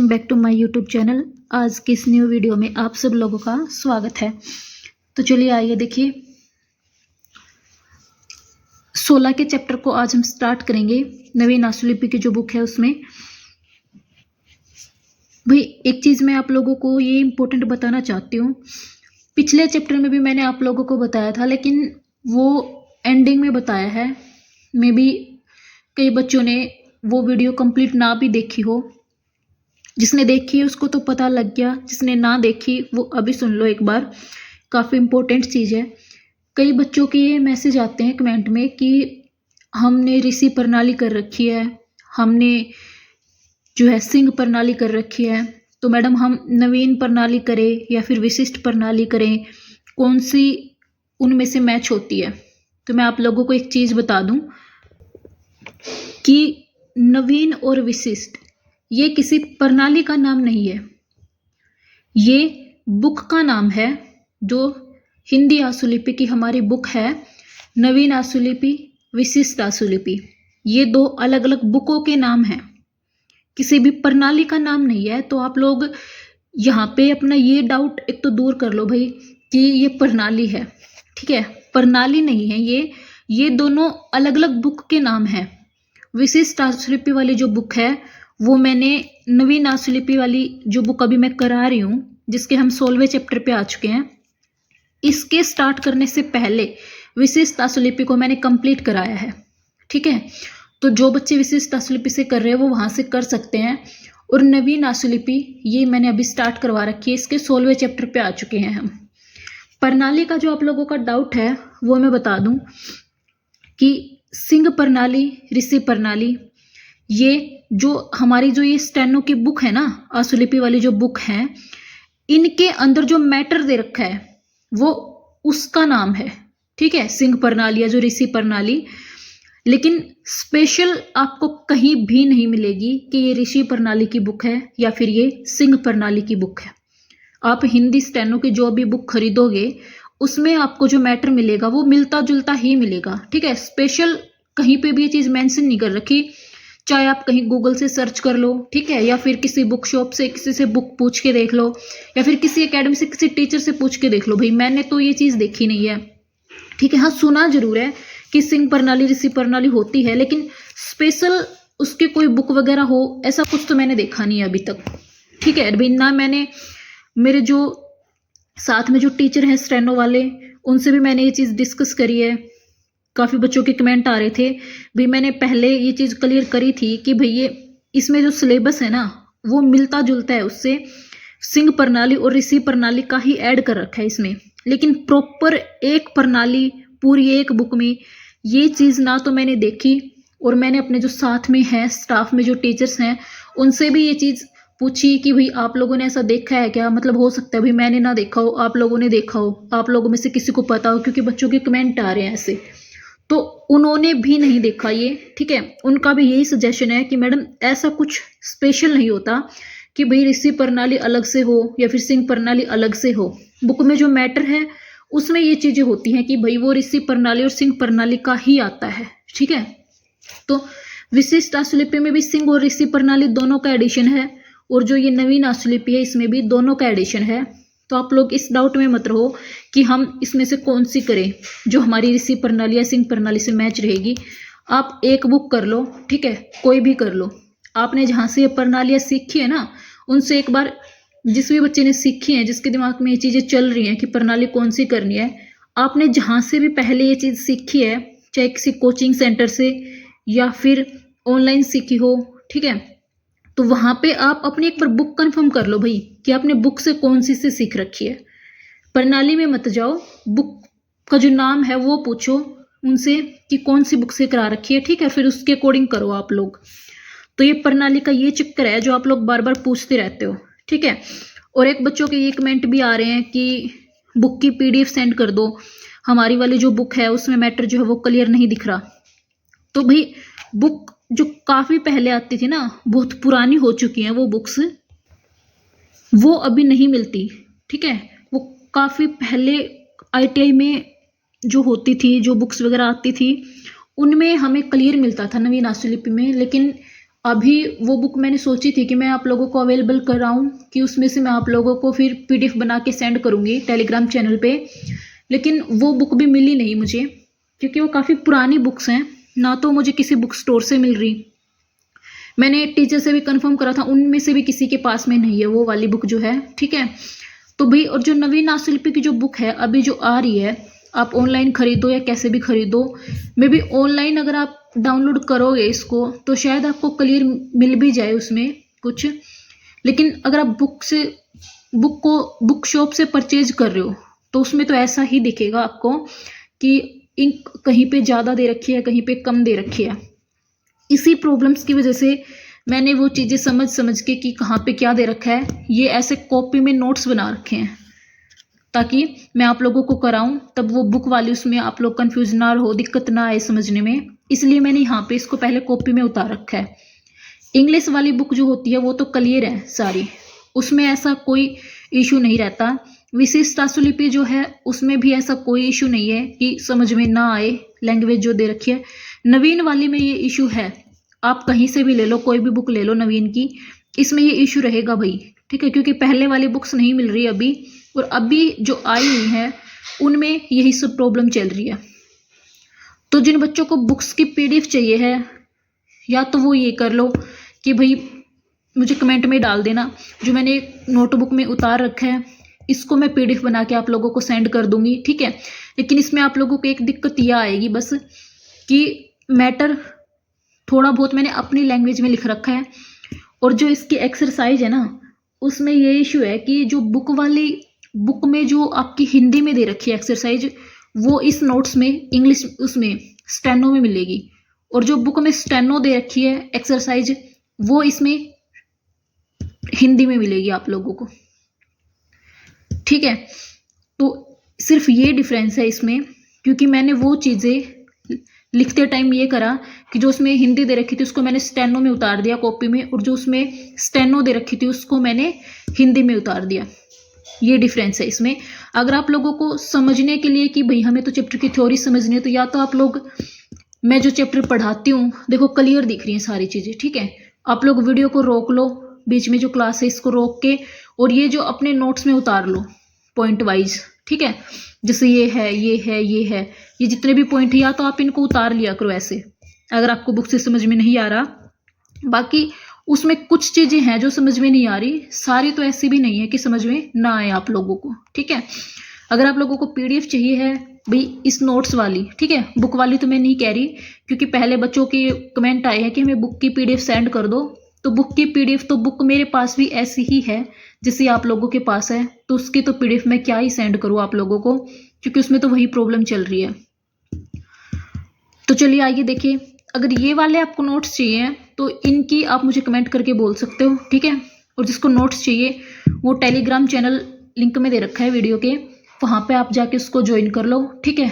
Welcome back to my YouTube channel. आज की इस न्यू वीडियो में आप सब लोगों का स्वागत है। तो चलिए आइए देखिए 16 के चैप्टर को आज हम स्टार्ट करेंगे। नवीन आशुलिपि की जो बुक है उसमें भाई एक चीज़ मैं आप लोगों को ये इम्पोर्टेंट बताना चाहती हूँ। पिछले चैप्टर में भी मैंने आप लोगों को बताया था, लेकिन वो एंडिंग में बताया है। मे बी कई बच्चों ने वो वीडियो कंप्लीट ना भी देखी हो। जिसने देखी है उसको तो पता लग गया, जिसने ना देखी वो अभी सुन लो एक बार। काफ़ी इम्पोर्टेंट चीज़ है। कई बच्चों के ये मैसेज आते हैं कमेंट में कि हमने ऋषि प्रणाली कर रखी है, हमने जो है सिंह प्रणाली कर रखी है, तो मैडम हम नवीन प्रणाली करें या फिर विशिष्ट प्रणाली करें, कौन सी उनमें से मैच होती है। तो मैं आप लोगों को एक चीज़ बता दूं कि नवीन और विशिष्ट ये किसी प्रणाली का नाम नहीं है, ये बुक का नाम है। जो हिंदी आशुलिपि की हमारी बुक है, नवीन आशुलिपि, विशिष्ट आशुलिपि, ये दो अलग अलग बुकों के नाम हैं, किसी भी प्रणाली का नाम नहीं है। तो आप लोग यहाँ पे अपना ये डाउट एक तो दूर कर लो भाई कि ये प्रणाली है, ठीक है, प्रणाली नहीं है ये दोनों अलग अलग बुक के नाम हैं। विशिष्ट आशुलिपि वाली जो बुक है वो मैंने नवीन आशुलिपि वाली जो बुक अभी मैं करा रही हूँ, जिसके हम 16वें चैप्टर पे आ चुके हैं, इसके स्टार्ट करने से पहले विशिष्ट आशुलिपि को मैंने कंप्लीट कराया है, ठीक है। तो जो बच्चे विशिष्ट आशुलिपि से कर रहे हैं वो वहाँ से कर सकते हैं। और नवीन आशुलिपि ये मैंने अभी स्टार्ट करवा रखी है, इसके 16वें चैप्टर पे आ चुके हैं हम। प्रणाली का जो आप लोगों का डाउट है वो मैं बता दूं कि सिंह प्रणाली, ऋषि प्रणाली, ये जो हमारी जो ये स्टेनो की बुक है ना, आशुलिपि वाली जो बुक है, इनके अंदर जो मैटर दे रखा है वो उसका नाम है, ठीक है, सिंह प्रणाली या जो ऋषि प्रणाली। लेकिन स्पेशल आपको कहीं भी नहीं मिलेगी कि ये ऋषि प्रणाली की बुक है या फिर ये सिंह प्रणाली की बुक है। आप हिंदी स्टेनो की जो भी बुक खरीदोगे उसमें आपको जो मैटर मिलेगा वो मिलता जुलता ही मिलेगा, ठीक है। स्पेशल कहीं पे भी ये चीज़ मेंशन नहीं कर रखी, चाहे आप कहीं गूगल से सर्च कर लो, ठीक है, या फिर किसी बुक शॉप से किसी से बुक पूछ के देख लो, या फिर किसी एकेडमी से किसी टीचर से पूछ के देख लो। भाई मैंने तो ये चीज़ देखी नहीं है, ठीक है। हाँ, सुना जरूर है कि सिंह प्रणाली, ऋषि प्रणाली होती है, लेकिन स्पेशल उसके कोई बुक वगैरह हो ऐसा कुछ तो मैंने देखा नहीं है अभी तक, ठीक है। भाई ना मैंने, मेरे जो साथ में जो टीचर हैं स्टेनो वाले, उनसे भी मैंने ये चीज़ डिस्कस करी है। काफ़ी बच्चों के कमेंट आ रहे थे, भाई मैंने पहले ये चीज़ क्लियर करी थी कि भाई ये इसमें जो सिलेबस है ना वो मिलता जुलता है उससे, सिंह प्रणाली और ऋषि प्रणाली का ही ऐड कर रखा है इसमें। लेकिन प्रॉपर एक प्रणाली पूरी एक बुक में ये चीज़ ना तो मैंने देखी, और मैंने अपने जो साथ में हैं स्टाफ में जो टीचर्स हैं उनसे भी ये चीज़ पूछी कि भाई आप लोगों ने ऐसा देखा है क्या। मतलब हो सकता है भाई मैंने ना देखा हो, आप लोगों ने देखा हो, आप लोगों में से किसी को पता हो, क्योंकि बच्चों के कमेंट आ रहे हैं ऐसे, तो उन्होंने भी नहीं देखा ये, ठीक है। उनका भी यही सजेशन है कि मैडम ऐसा कुछ स्पेशल नहीं होता कि भाई ऋषि प्रणाली अलग से हो या फिर सिंह प्रणाली अलग से हो। बुक में जो मैटर है उसमें ये चीज़ें होती हैं कि भाई वो ऋषि प्रणाली और सिंह प्रणाली का ही आता है, ठीक है। तो विशिष्ट आशुलिपि में भी सिंह और ऋषि प्रणाली दोनों का एडिशन है, और जो ये नवीन आशुलिपि है इसमें भी दोनों का एडिशन है। तो आप लोग इस डाउट में मत रहो कि हम इसमें से कौन सी करें जो हमारी ऋषि प्रणाली या सिंह प्रणाली से मैच रहेगी। आप एक बुक कर लो, ठीक है, कोई भी कर लो। आपने जहाँ से ये प्रणालियाँ सीखी है ना, उनसे एक बार, जिस भी बच्चे ने सीखी है, जिसके दिमाग में ये चीज़ें चल रही हैं कि प्रणाली कौन सी करनी है, आपने जहाँ से भी पहले ये चीज़ सीखी है, चाहे किसी कोचिंग सेंटर से या फिर ऑनलाइन सीखी हो, ठीक है, तो वहाँ पे आप अपनी एक बार बुक कंफर्म कर लो भाई कि आपने बुक से कौन सी से सीख रखी है। प्रणाली में मत जाओ, बुक का जो नाम है वो पूछो उनसे कि कौन सी बुक से करा रखी है, ठीक है, फिर उसके अकॉर्डिंग करो आप लोग। तो ये प्रणाली का ये चक्कर है जो आप लोग बार बार पूछते रहते हो, ठीक है। और एक बच्चों के ये कमेंट भी आ रहे हैं कि बुक की PDF सेंड कर दो, हमारी वाली जो बुक है उसमें मैटर जो है वो क्लियर नहीं दिख रहा। तो भाई बुक जो काफ़ी पहले आती थी ना, बहुत पुरानी हो चुकी हैं वो बुक्स, वो अभी नहीं मिलती, ठीक है। वो काफ़ी पहले ITI में जो होती थी, जो बुक्स वगैरह आती थी, उनमें हमें क्लियर मिलता था नवीन आशुलिपि में। लेकिन अभी वो बुक मैंने सोची थी कि मैं आप लोगों को अवेलेबल कराऊं, कि उसमें से मैं आप लोगों को फिर पीडीएफ बना के सेंड करूंगी टेलीग्राम चैनल पे, लेकिन वो बुक भी मिली नहीं मुझे, क्योंकि वो काफ़ी पुरानी बुक्स हैं, ना तो मुझे किसी बुक स्टोर से मिल रही। मैंने टीचर से भी कंफर्म करा था, उनमें से भी किसी के पास में नहीं है वो वाली बुक जो है, ठीक है। तो भाई, और जो नवीन आशिल्पी की जो बुक है अभी जो आ रही है, आप ऑनलाइन खरीदो या कैसे भी खरीदो, मे बी ऑनलाइन अगर आप डाउनलोड करोगे इसको तो शायद आपको क्लियर मिल भी जाए उसमें कुछ, लेकिन अगर आप बुक को बुक शॉप से परचेज कर रहे हो तो उसमें तो ऐसा ही दिखेगा आपको कि इंक कहीं पे ज़्यादा दे रखी है, कहीं पे कम दे रखी है। इसी प्रॉब्लम्स की वजह से मैंने वो चीज़ें समझ के कि कहाँ पे क्या दे रखा है, ये ऐसे कॉपी में नोट्स बना रखे हैं ताकि मैं आप लोगों को कराऊं, तब वो बुक वाली उसमें आप लोग कंफ्यूज ना हो, दिक्कत ना आए समझने में, इसलिए मैंने यहाँ पे इसको पहले कॉपी में उतार रखा है। इंग्लिश वाली बुक जो होती है वो तो क्लियर है सारी, उसमें ऐसा कोई इशू नहीं रहता। विशिष्ट आशुलिपि जो है उसमें भी ऐसा कोई इशू नहीं है कि समझ में ना आए लैंग्वेज जो दे रखी है। नवीन वाली में ये इशू है, आप कहीं से भी ले लो, कोई भी बुक ले लो नवीन की, इसमें ये इशू रहेगा भाई, ठीक है, क्योंकि पहले वाली बुक्स नहीं मिल रही अभी, और अभी जो आई हुई है उनमें यही सब प्रॉब्लम चल रही है। तो जिन बच्चों को बुक्स की पीडीएफ चाहिए है, या तो वो ये कर लो कि भाई मुझे कमेंट में डाल देना, जो मैंने नोटबुक में उतार रखा है इसको मैं पीडीएफ बना के आप लोगों को सेंड कर दूंगी, ठीक है। लेकिन इसमें आप लोगों को एक दिक्कत यह आएगी बस कि मैटर थोड़ा बहुत मैंने अपनी लैंग्वेज में लिख रखा है, और जो इसकी एक्सरसाइज है ना उसमें ये इशू है कि जो बुक में जो आपकी हिंदी में दे रखी है एक्सरसाइज, वो इस नोट्स में इंग्लिश उसमें स्टेनो में मिलेगी, और जो बुक में स्टेनो दे रखी है एक्सरसाइज वो इसमें हिंदी में मिलेगी आप लोगों को, ठीक है। तो सिर्फ ये डिफरेंस है इसमें, क्योंकि मैंने वो चीज़ें लिखते टाइम ये करा कि जो उसमें हिंदी दे रखी थी उसको मैंने स्टेनो में उतार दिया कॉपी में, और जो उसमें स्टेनो दे रखी थी उसको मैंने हिंदी में उतार दिया। ये डिफरेंस है इसमें। अगर आप लोगों को समझने के लिए कि भाई हमें तो चैप्टर की थ्योरी समझनी है, तो या तो आप लोग, मैं जो चैप्टर पढ़ाती हूँ देखो क्लियर दिख रही हैं सारी चीज़ें, ठीक है, आप लोग वीडियो को रोक लो, बीच में जो क्लास है इसको रोक के, और ये जो अपने नोट्स में उतार लो पॉइंट वाइज, ठीक है, जैसे ये है ये है ये है, ये जितने भी पॉइंट है या तो आप इनको उतार लिया करो ऐसे, अगर आपको बुक से समझ में नहीं आ रहा। बाकी उसमें कुछ चीज़ें हैं जो समझ में नहीं आ रही, सारी तो ऐसी भी नहीं है कि समझ में ना आए आप लोगों को, ठीक है। अगर आप लोगों को पीडीएफ चाहिए है भाई इस नोट्स वाली, ठीक है, बुक वाली तो मैं नहीं कह रही, क्योंकि पहले बच्चों के कमेंट आए हैं कि हमें बुक की पीडीएफ सेंड कर दो, तो बुक की पीडीएफ तो बुक मेरे पास भी ऐसी ही है जैसे आप लोगों के पास है, तो उसकी तो पीडीएफ मैं क्या ही सेंड करूँ आप लोगों को, क्योंकि उसमें तो वही प्रॉब्लम चल रही है। तो चलिए आइए देखिए, अगर ये वाले आपको नोट्स चाहिए तो इनकी आप मुझे कमेंट करके बोल सकते हो, ठीक है। और जिसको नोट्स चाहिए वो टेलीग्राम चैनल लिंक में दे रखा है वीडियो के, वहाँ पे आप जाके उसको ज्वाइन कर लो, ठीक है।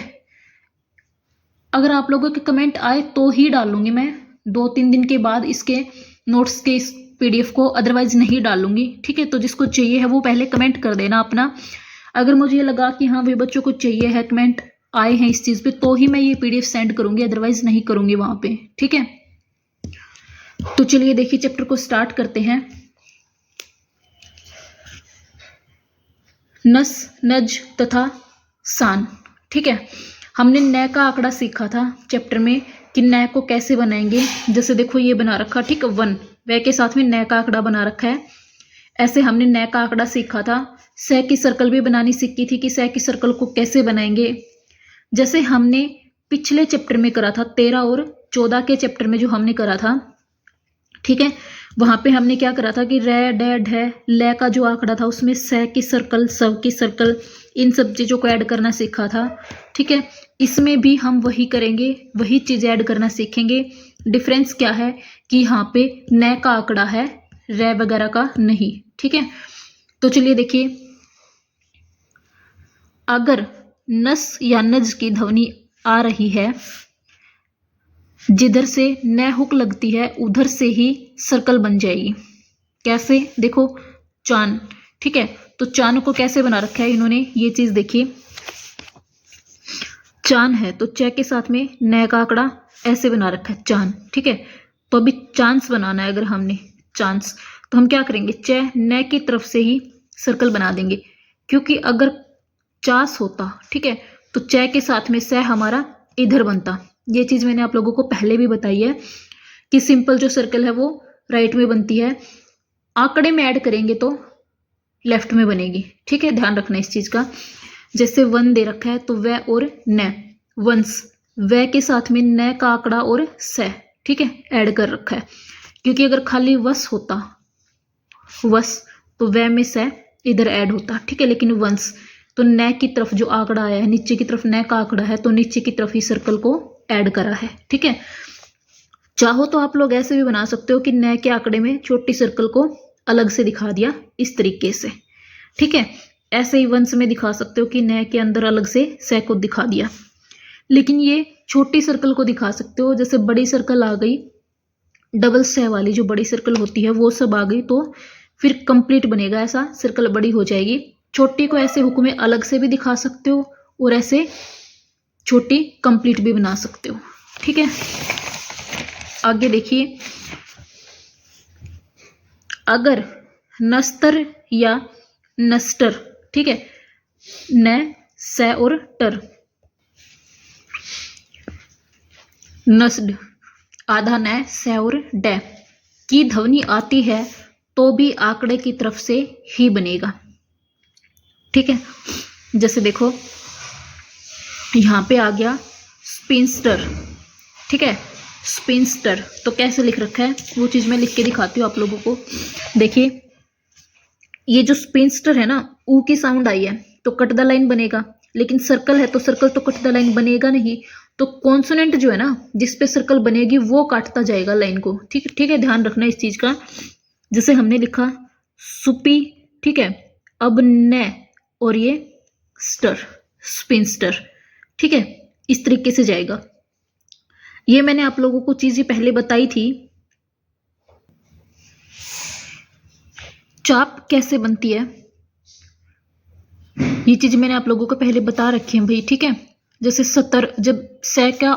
अगर आप लोगों के कमेंट आए तो ही डालूंगी मैं 2-3 दिन के बाद इसके नोट्स के इस पीडीएफ को, अदरवाइज नहीं डालूंगी, ठीक है। तो जिसको चाहिए है वो पहले कमेंट कर देना अपना, अगर मुझे लगा कि हाँ भाई बच्चों को चाहिए है, कमेंट आए हैं इस चीज़ पे, तो ही मैं ये पीडीएफ सेंड करूंगी, अदरवाइज नहीं करूंगी वहाँ पे, ठीक है। तो चलिए देखिए चैप्टर को स्टार्ट करते हैं। नस, नज तथा सान, ठीक है। हमने न का आंकड़ा सीखा था चैप्टर में कि न को कैसे बनाएंगे, जैसे देखो ये बना रखा, ठीक है, 1 व के साथ में न का आंकड़ा बना रखा है, ऐसे हमने न का आंकड़ा सीखा था। सह की सर्कल भी बनानी सीखी थी कि सह की सर्कल को कैसे बनाएंगे, जैसे हमने पिछले चैप्टर में करा था 13 और 14 के चैप्टर में जो हमने करा था, ठीक है, वहां पे हमने क्या करा था कि रे डे ढे ले का जो आंकड़ा था उसमें सह की सर्कल, सव की सर्कल, इन सब चीज़ों को ऐड करना सीखा था, ठीक है। इसमें भी हम वही करेंगे, वही चीज़ ऐड करना सीखेंगे। डिफरेंस क्या है कि यहाँ पे न का आंकड़ा है, रे वगैरह का नहीं, ठीक है। तो चलिए देखिए, अगर नस या नज की ध्वनि आ रही है, जिधर से न हुक लगती है उधर से ही सर्कल बन जाएगी। कैसे, देखो चान, ठीक है, तो चान को कैसे बना रखा है इन्होंने, ये चीज देखिए, चान है तो च के साथ में न का आंकड़ा ऐसे बना रखा है चान, ठीक है। तो अभी चांस बनाना है। अगर हमने चांस, तो हम क्या करेंगे, च न की तरफ से ही सर्कल बना देंगे, क्योंकि अगर चास होता, ठीक है, तो च के साथ में स हमारा इधर बनता। ये चीज मैंने आप लोगों को पहले भी बताई है कि सिंपल जो सर्कल है वो राइट में बनती है, आंकड़े में ऐड करेंगे तो लेफ्ट में बनेगी। ठीक है, ध्यान रखना इस चीज का। जैसे 1 दे रखा है तो व और न, वंस, व के साथ में न का आंकड़ा और स, ठीक है, ऐड कर रखा है। क्योंकि अगर खाली वस होता, वस, तो व में स इधर ऐड होता, ठीक है, लेकिन वंस तो न की तरफ जो आंकड़ा आया है, नीचे की तरफ न का आंकड़ा है, तो नीचे की तरफ ही सर्कल को ऐड करा है। ठीक है, चाहो तो आप लोग ऐसे भी बना सकते हो कि न के आंकड़े में छोटी सर्कल को अलग से दिखा दिया, इस तरीके से। ठीक है, ऐसे ही वंश में दिखा सकते हो कि न के अंदर अलग से स को दिखा दिया। लेकिन ये छोटी सर्कल को दिखा सकते हो, जैसे बड़ी सर्कल आ गई, डबल स वाली जो बड़ी सर्कल होती है वो सब आ गई, तो फिर कंप्लीट बनेगा, ऐसा सर्कल बड़ी हो जाएगी। छोटी को ऐसे हुक में अलग से भी दिखा सकते हो और ऐसे छोटी कंप्लीट भी बना सकते हो। ठीक है, आगे देखिए, अगर नस्तर या नस्टर, ठीक है, न, स और टर, नस्ड, आधा न, स और ड की ध्वनि आती है तो भी आंकड़े की तरफ से ही बनेगा। ठीक है, जैसे देखो यहां पे आ गया स्पिंस्टर, ठीक है, स्पिंस्टर, तो कैसे लिख रखा है वो चीज मैं लिख के दिखाती हूँ आप लोगों को। देखिए, ये जो स्पिंस्टर है ना, ऊ की साउंड आई है तो कट द लाइन बनेगा, लेकिन सर्कल है तो सर्कल तो कट द लाइन बनेगा नहीं, तो कॉन्सोनेंट जो है ना जिस पे सर्कल बनेगी वो काटता जाएगा लाइन को। ठीक है, ध्यान रखना इस चीज का। जैसे हमने लिखा सुपी, ठीक है, अब न और ये स्टर, स्पिंस्टर, ठीक है, इस तरीके से जाएगा। ये मैंने आप लोगों को चीजें पहले बताई थी, चाप कैसे बनती है, ये चीज मैंने आप लोगों को पहले बता रखी है भाई। ठीक है, जैसे 70, जब स का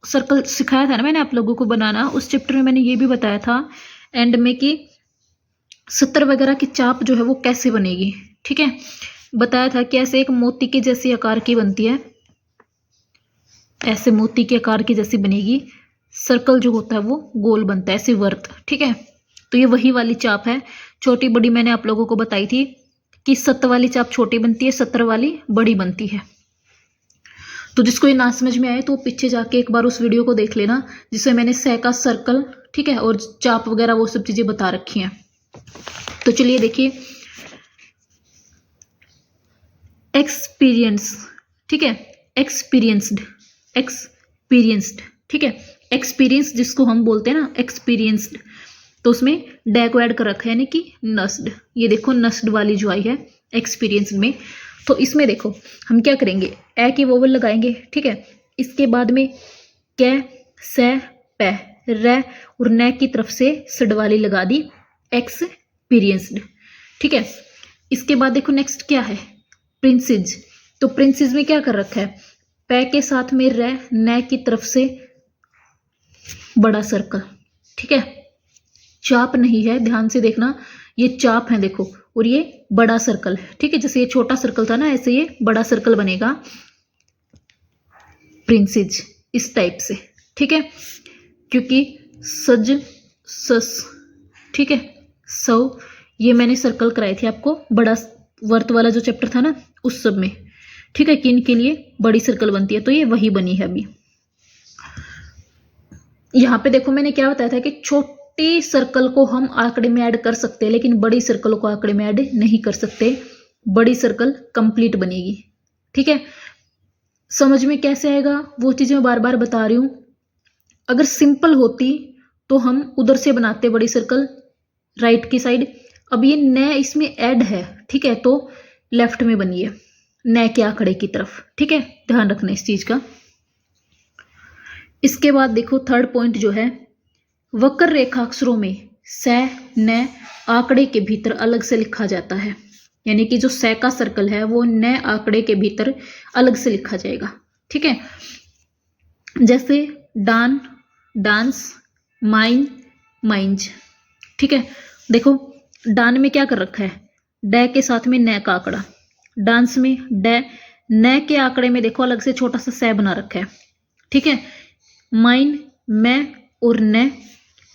सर्कल सिखाया था ना मैंने आप लोगों को बनाना, उस चैप्टर में मैंने ये भी बताया था एंड में कि 70 वगैरह की चाप जो है वो कैसे बनेगी। ठीक है, बताया था कि ऐसे एक मोती के जैसी आकार की बनती है, ऐसे मोती के आकार की जैसी बनेगी, सर्कल जो होता है वो गोल बनता है, ऐसे वर्त। ठीक है, तो ये वही वाली चाप है। छोटी बड़ी मैंने आप लोगों को बताई थी कि 70 वाली चाप छोटी बनती है, 70 वाली बड़ी बनती है। तो जिसको ये ना समझ में आए तो पीछे जाके एक बार उस वीडियो को देख लेना, जिसमें मैंने स का सर्कल, ठीक है, और चाप वगैरह वो सब चीजें बता रखी हैं। तो चलिए देखिए, एक्सपीरियंस, ठीक है, एक्सपीरियंस्ड, एक्सपीरियंस्ड, ठीक है, एक्सपीरियंस जिसको हम बोलते हैं ना एक्सपीरियंस्ड, तो उसमें डै को ऐड कर रखा है, यानी कि नस्ड। ये देखो नस्ड वाली जो आई है एक्सपीरियंस में, तो इसमें देखो हम क्या करेंगे, ए की वोवल लगाएंगे, ठीक है, इसके बाद में कै, स, पै, रै और न की तरफ से सड वाली लगा दी, एक्सपीरियंस्ड। ठीक है, इसके बाद देखो नेक्स्ट क्या है, प्रिंसेज। तो प्रिंसेज में क्या कर रखा है, पै के साथ में रै, न की तरफ से बड़ा सर्कल। ठीक है, चाप नहीं है, ध्यान से देखना, ये चाप है देखो, और ये बड़ा सर्कल है। ठीक है, जैसे ये छोटा सर्कल था ना, ऐसे ये बड़ा सर्कल बनेगा, प्रिंसेज, इस टाइप से। ठीक है, क्योंकि सज, सस, ठीक है, सौ, ये मैंने सर्कल कराई थी आपको बड़ा वर्त वाला जो चैप्टर था ना उस सब में। ठीक है, कि इनके लिए बड़ी सर्कल बनती है, तो ये वही बनी है अभी। यहां पे देखो मैंने क्या बताया था कि छोटी सर्कल को हम आंकड़े में ऐड कर सकते हैं, लेकिन बड़ी सर्कल को आंकड़े में ऐड नहीं कर सकते, बड़ी सर्कल कंप्लीट बनेगी। ठीक है, समझ में कैसे आएगा वो चीज मैं बार बार बता रही हूं। अगर सिंपल होती तो हम उधर से बनाते बड़ी सर्कल राइट की साइड, अब ये न इसमें ऐड है, ठीक है, तो लेफ्ट में बनी है, न के आंकड़े की तरफ। ठीक है, ध्यान रखना इस चीज का। इसके बाद देखो थर्ड पॉइंट जो है, वक्र रेखाक्षरों में स, न आंकड़े के भीतर अलग से लिखा जाता है, यानी कि जो स का सर्कल है वो न आंकड़े के भीतर अलग से लिखा जाएगा। ठीक है, जैसे डान, डांस, माइन, माइंज। ठीक है, देखो डान में क्या कर रखा है, डे के साथ में न का आंकड़ा, डांस में डे, न के आंकड़े में देखो अलग से छोटा सा से बना रखा है। ठीक है, माइन, मैं और न,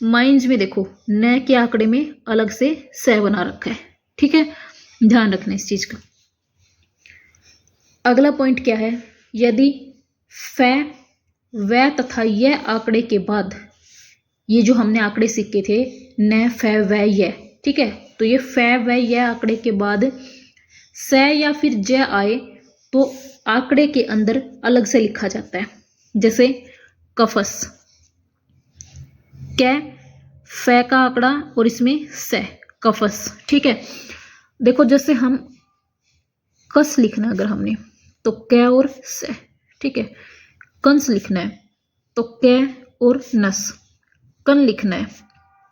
माइंज में देखो न के आंकड़े में अलग से से बना रखा है। ठीक है, ध्यान रखना इस चीज का। अगला पॉइंट क्या है, यदि फै, वै तथा यह आंकड़े के बाद, ये जो हमने आंकड़े सीखे थे न, फै, वै, यह, ठीक है, तो ये फै, वै, यह आंकड़े के बाद से या फिर ज आए तो आंकड़े के अंदर अलग से लिखा जाता है। जैसे कफस, कै, फै का आंकड़ा और इसमें से, कफस। ठीक है, देखो जैसे हम कस लिखना अगर हमने तो कै और से। ठीक है, कंस लिखना है तो कै और नस, कन लिखना है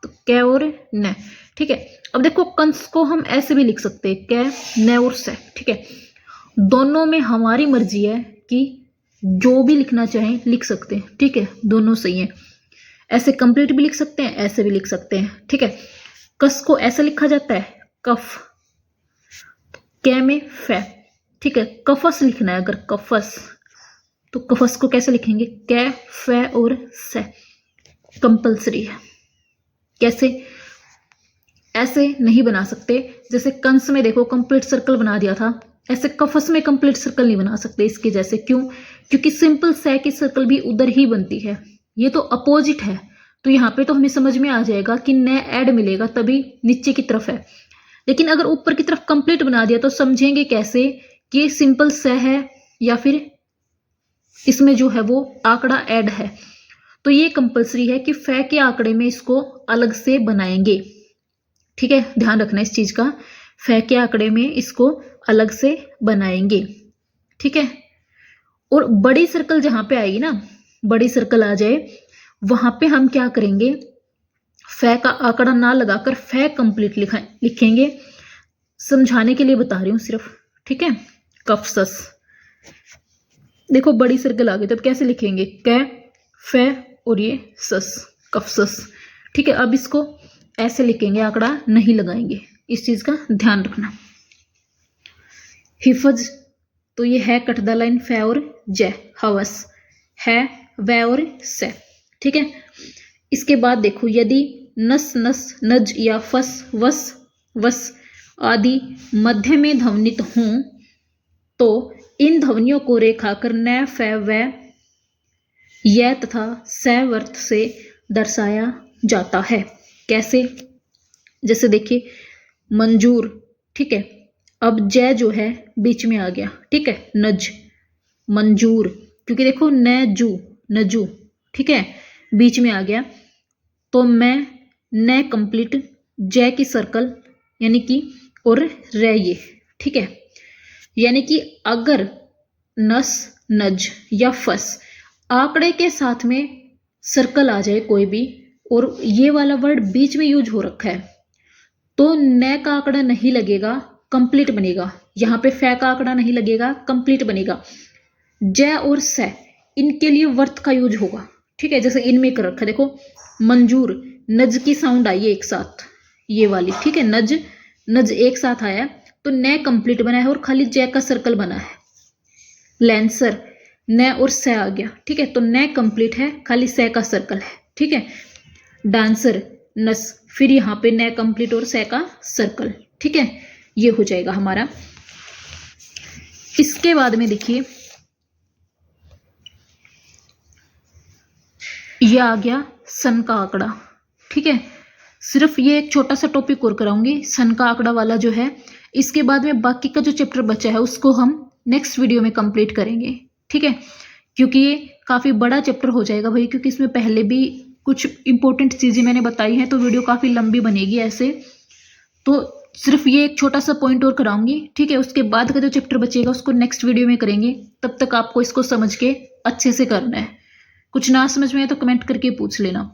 तो कै और न। ठीक है, अब देखो कंस को हम ऐसे भी लिख सकते हैं, कै, न और से। ठीक है, दोनों में हमारी मर्जी है कि जो भी लिखना चाहें लिख सकते हैं। ठीक है, दोनों सही है, ऐसे कंप्लीट भी लिख सकते हैं, ऐसे भी लिख सकते हैं। ठीक है, कस को ऐसे लिखा जाता है कफ, कै में फै। ठीक है, कफस लिखना है अगर कफस तो कफस को कैसे लिखेंगे, कै, फै और से, कंपल्सरी है। कैसे, ऐसे नहीं बना सकते, जैसे कंस में देखो कंप्लीट सर्कल बना दिया था, ऐसे कफस में कंप्लीट सर्कल नहीं बना सकते इसके जैसे। क्यों, क्योंकि सिंपल से की सर्कल भी उधर ही बनती है, ये तो अपोजिट है। तो यहाँ पे तो हमें समझ में आ जाएगा कि न ऐड मिलेगा तभी नीचे की तरफ है, लेकिन अगर ऊपर की तरफ कंप्लीट बना दिया तो समझेंगे कैसे कि सिंपल से है या फिर इसमें जो है वो आंकड़ा ऐड है। तो ये कंपल्सरी है कि फै के आंकड़े में इसको अलग से बनाएंगे। ठीक है, ध्यान रखना इस चीज का, फै के आंकड़े में इसको अलग से बनाएंगे। ठीक है, और बड़ी सर्कल जहां पे आएगी ना, बड़ी सर्कल आ जाए वहां पे हम क्या करेंगे, फै का आंकड़ा ना लगाकर फै कंप्लीट लिखेंगे। समझाने के लिए बता रही हूं सिर्फ। ठीक है, कफसस, देखो बड़ी सर्कल आ गई तब कैसे लिखेंगे, कै, फै और ये सस, कफसस। ठीक है, अब इसको ऐसे लिखेंगे, आंकड़ा नहीं लगाएंगे, इस चीज का ध्यान रखना। हिफज, तो ये है कट द लाइन फै और जै, हवस है, वै और से। ठीक है, इसके बाद देखो यदि नस, नस, नज या फस, वस, वस आदि मध्य में ध्वनित हों तो इन ध्वनियों को रेखाकर न, फै, वै, यह तथा सवर्त से दर्शाया जाता है। कैसे, जैसे देखिए मंजूर। ठीक है, अब जय जो है बीच में आ गया। ठीक है, नज, मंजूर, क्योंकि देखो न, जू, नजू। ठीक है, बीच में आ गया तो मैं न कंप्लीट, जय की सर्कल यानी कि और रे ये। ठीक है, यानी कि अगर नस, नज या फस आंकड़े के साथ में सर्कल आ जाए कोई भी और ये वाला वर्ड बीच में यूज हो रखा है तो न का आंकड़ा नहीं लगेगा, कंप्लीट बनेगा। यहां पे फै का आंकड़ा नहीं लगेगा, कंप्लीट बनेगा। जय और से इनके लिए वर्त का यूज होगा। ठीक है, जैसे इनमें कर रखा है देखो मंजूर, नज की साउंड आई है एक साथ, ये वाली। ठीक है, नज, नज एक साथ आया तो न कंप्लीट बना है और खाली जय का सर्कल बना है। लेंसर, न और से आ गया। ठीक है, तो न कंप्लीट है, खाली से का सर्कल है। ठीक है, डांसर, नस, फिर यहां पे न कंप्लीट और से का सर्कल। ठीक है, ये हो जाएगा हमारा। इसके बाद में देखिए ये आ गया सन का आंकड़ा। ठीक है, सिर्फ ये एक छोटा सा टॉपिक और कराऊंगी सन का आंकड़ा वाला जो है। इसके बाद में बाकी का जो चैप्टर बचा है उसको हम नेक्स्ट वीडियो में कंप्लीट करेंगे। ठीक है, क्योंकि ये काफी बड़ा चैप्टर हो जाएगा भाई, क्योंकि इसमें पहले भी कुछ इंपॉर्टेंट चीजें मैंने बताई हैं तो वीडियो काफी लंबी बनेगी ऐसे। तो सिर्फ ये एक छोटा सा पॉइंट और कराऊंगी। ठीक है, उसके बाद का जो चैप्टर बचेगा उसको नेक्स्ट वीडियो में करेंगे। तब तक आपको इसको समझ के अच्छे से करना है। कुछ ना समझ में आए तो कमेंट करके पूछ लेना।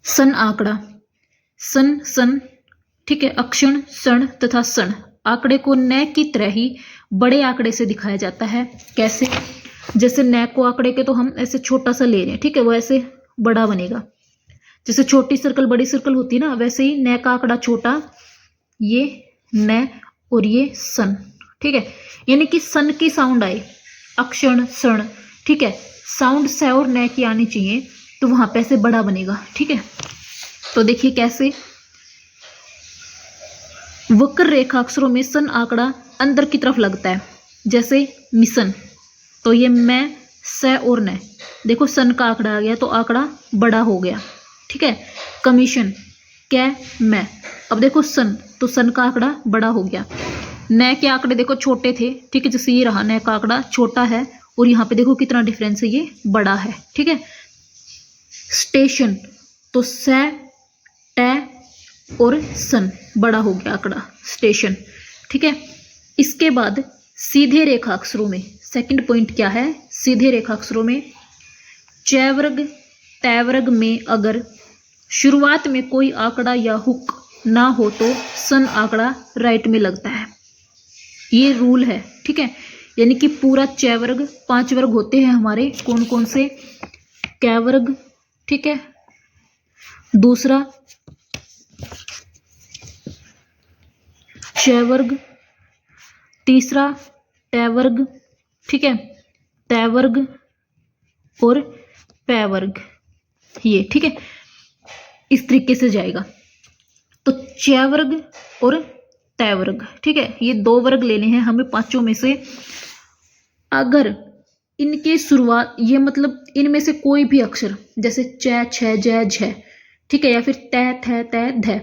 सन आंकड़ा, सन, सन। ठीक है, अक्षण, क्षण तथा सन आंकड़े को न की तरह ही बड़े आंकड़े से दिखाया जाता है। कैसे, जैसे न को आंकड़े के तो हम ऐसे छोटा सा ले रहे हैं। ठीक है, वो ऐसे बड़ा बनेगा। जैसे छोटी सर्कल बड़ी सर्कल होती है ना, वैसे ही न का आंकड़ा छोटा, ये न और ये सन। ठीक है, यानी कि सन की साउंड आए, अक्षण सण, ठीक है, साउंड स और न की आनी चाहिए, तो वहां पे ऐसे बड़ा बनेगा। ठीक है, तो देखिए कैसे वक्र रेखा अक्षरों में सन आंकड़ा अंदर की तरफ लगता है, जैसे मिशन, तो ये मैं स और न, देखो सन का आंकड़ा आ गया तो आंकड़ा बड़ा हो गया। ठीक है, कमीशन कै मैं, अब देखो सन, तो सन का आंकड़ा बड़ा हो गया। न के आंकड़े देखो छोटे थे, ठीक है, जैसे ये रहा, न का आंकड़ा छोटा है और यहाँ पे देखो कितना डिफरेंस है, ये बड़ा है। ठीक है, स्टेशन, तो स ट और सन, बड़ा हो गया आंकड़ा स्टेशन। ठीक है, इसके बाद सीधे रेखा अक्षरों में सेकंड पॉइंट क्या है, सीधे रेखा अक्षरों में च वर्ग तय वर्ग में अगर शुरुआत में कोई आंकड़ा या हुक ना हो तो सन आंकड़ा राइट में लगता है, ये रूल है। ठीक है, यानी कि पूरा च वर्ग, 5 वर्ग होते हैं हमारे, कौन कौन से, कै वर्ग, ठीक है, दूसरा च वर्ग, तीसरा ट वर्ग, ठीक है, तय वर्ग और पै वर्ग, ये। ठीक है, इस तरीके से जाएगा। तो च वर्ग और तय वर्ग, ठीक है, ये 2 वर्ग लेने हैं हमें 5 में से। अगर इनके शुरुआत, ये मतलब इनमें से कोई भी अक्षर, जैसे च छ ज झ, ठीक है, या फिर तय थ तय ध,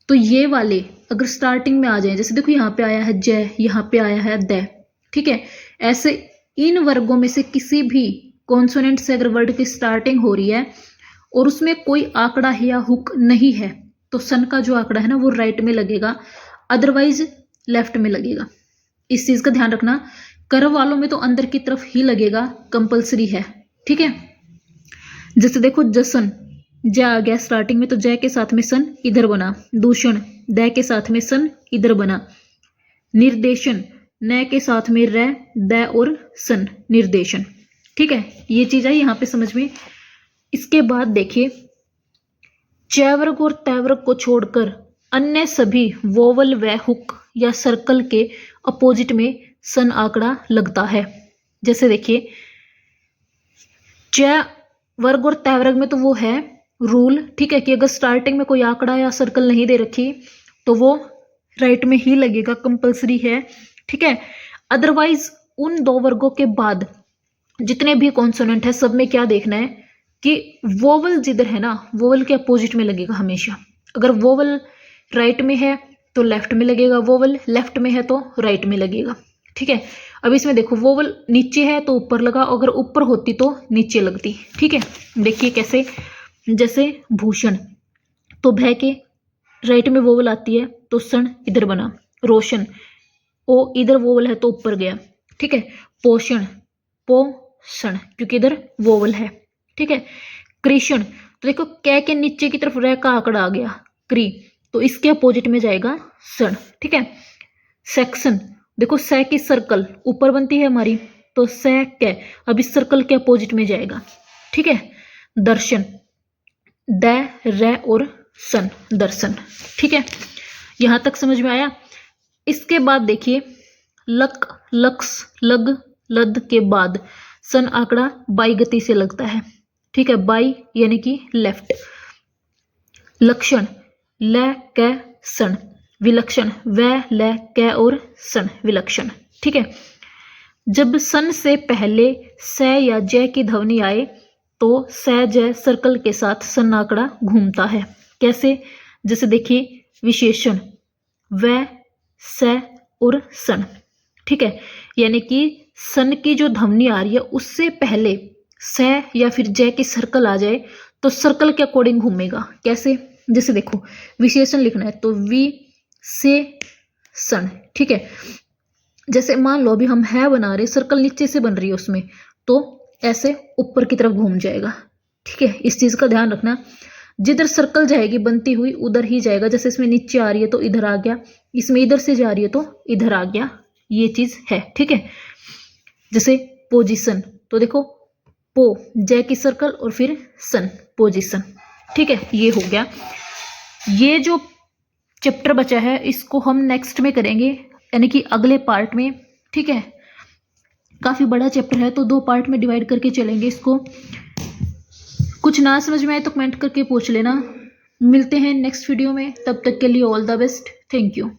तो ये वाले अगर स्टार्टिंग में आ जाए, जैसे देखो यहाँ पे आया है ज, यहाँ पे आया है द, ठीक है, ऐसे इन वर्गों में से किसी भी कॉन्सोनेंट से अगर वर्ड की स्टार्टिंग हो रही है और उसमें कोई आंकड़ा है या हुक नहीं है, तो सन का जो आंकड़ा है ना वो राइट में लगेगा, अदरवाइज लेफ्ट में लगेगा। इस चीज का ध्यान रखना, कर्व वालों में तो अंदर की तरफ ही लगेगा, कंपलसरी है। ठीक है, जैसे देखो जसन, ज आ गया स्टार्टिंग में, तो ज के साथ में सन इधर बना, दूषण द के साथ में सन इधर बना, निर्देशन न के साथ में र द और सन, निर्देशन। ठीक है, ये चीज है यहाँ पे समझ में। इसके बाद देखिए च वर्ग और तय वर्ग को छोड़कर अन्य सभी वोवल व हुक या सर्कल के अपोजिट में सन आंकड़ा लगता है। जैसे देखिए च वर्ग और तय वर्ग में तो वो है रूल, ठीक है, कि अगर स्टार्टिंग में कोई आंकड़ा या सर्कल नहीं दे रखी तो वो राइट में ही लगेगा, कंपलसरी है। ठीक है, अदरवाइज उन 2 वर्गों के बाद जितने भी कॉन्सोनेंट है सब में क्या देखना है कि वोवल जिधर है ना, वोवल के अपोजिट में लगेगा हमेशा। अगर वोवल राइट में है तो लेफ्ट में लगेगा, वोवल लेफ्ट में है तो राइट में लगेगा। ठीक है, अब इसमें देखो वोवल नीचे है तो ऊपर लगा, अगर ऊपर होती तो नीचे लगती। ठीक है, देखिए कैसे, जैसे भूषण, तो भय के राइट में वोवल आती है तो सन इधर बना, रोशन ओ इधर वोवल है तो ऊपर गया। ठीक है, पोषण पोषण, क्योंकि इधर वोवल है। ठीक है, कृषण, तो देखो कै के नीचे की तरफ रह का आंकड़ा आ गया, क्री, तो इसके अपोजिट में जाएगा सन। ठीक है, सेक्शन, देखो स की सर्कल ऊपर बनती है हमारी, तो स कै, अब इस सर्कल के अपोजिट में जाएगा। ठीक है, दर्शन द र और सन, दर्शन। ठीक है, यहां तक समझ में आया। इसके बाद देखिए लक लक्स लग लद के बाद सन आंकड़ा बाई गति से लगता है। ठीक है, बाई यानी कि लेफ्ट। लक्षण ल क सन, विलक्षण व ल क और सन, विलक्षण। ठीक है, जब सन से पहले स या ज की ध्वनि आए तो स ज सर्कल के साथ सन आंकड़ा घूमता है। कैसे, जैसे देखिए विशेषण व स और सन। ठीक है, यानी कि सन की जो ध्वनि आ रही है उससे पहले स या फिर ज की सर्कल आ जाए तो सर्कल के अकॉर्डिंग घूमेगा। कैसे, जैसे देखो विशेषण लिखना है तो वि से सन। ठीक है, जैसे मान लो अभी हम है बना रहे, सर्कल नीचे से बन रही है उसमें, तो ऐसे ऊपर की तरफ घूम जाएगा। ठीक है, इस चीज का ध्यान रखना, जिधर सर्कल जाएगी बनती हुई उधर ही जाएगा। जैसे इसमें नीचे आ रही है तो इधर आ गया, इसमें इधर से जा रही है तो इधर आ गया, ये चीज है। ठीक है, जैसे पोजीशन, तो देखो पो ज की सर्कल और फिर सन, पोजीशन। ठीक है, ये हो गया। ये जो चैप्टर बचा है इसको हम नेक्स्ट में करेंगे, यानी कि अगले पार्ट में। ठीक है, काफ़ी बड़ा चैप्टर है तो 2 पार्ट में डिवाइड करके चलेंगे इसको। कुछ ना समझ में आए तो कमेंट करके पूछ लेना। मिलते हैं नेक्स्ट वीडियो में, तब तक के लिए all the best, thank you.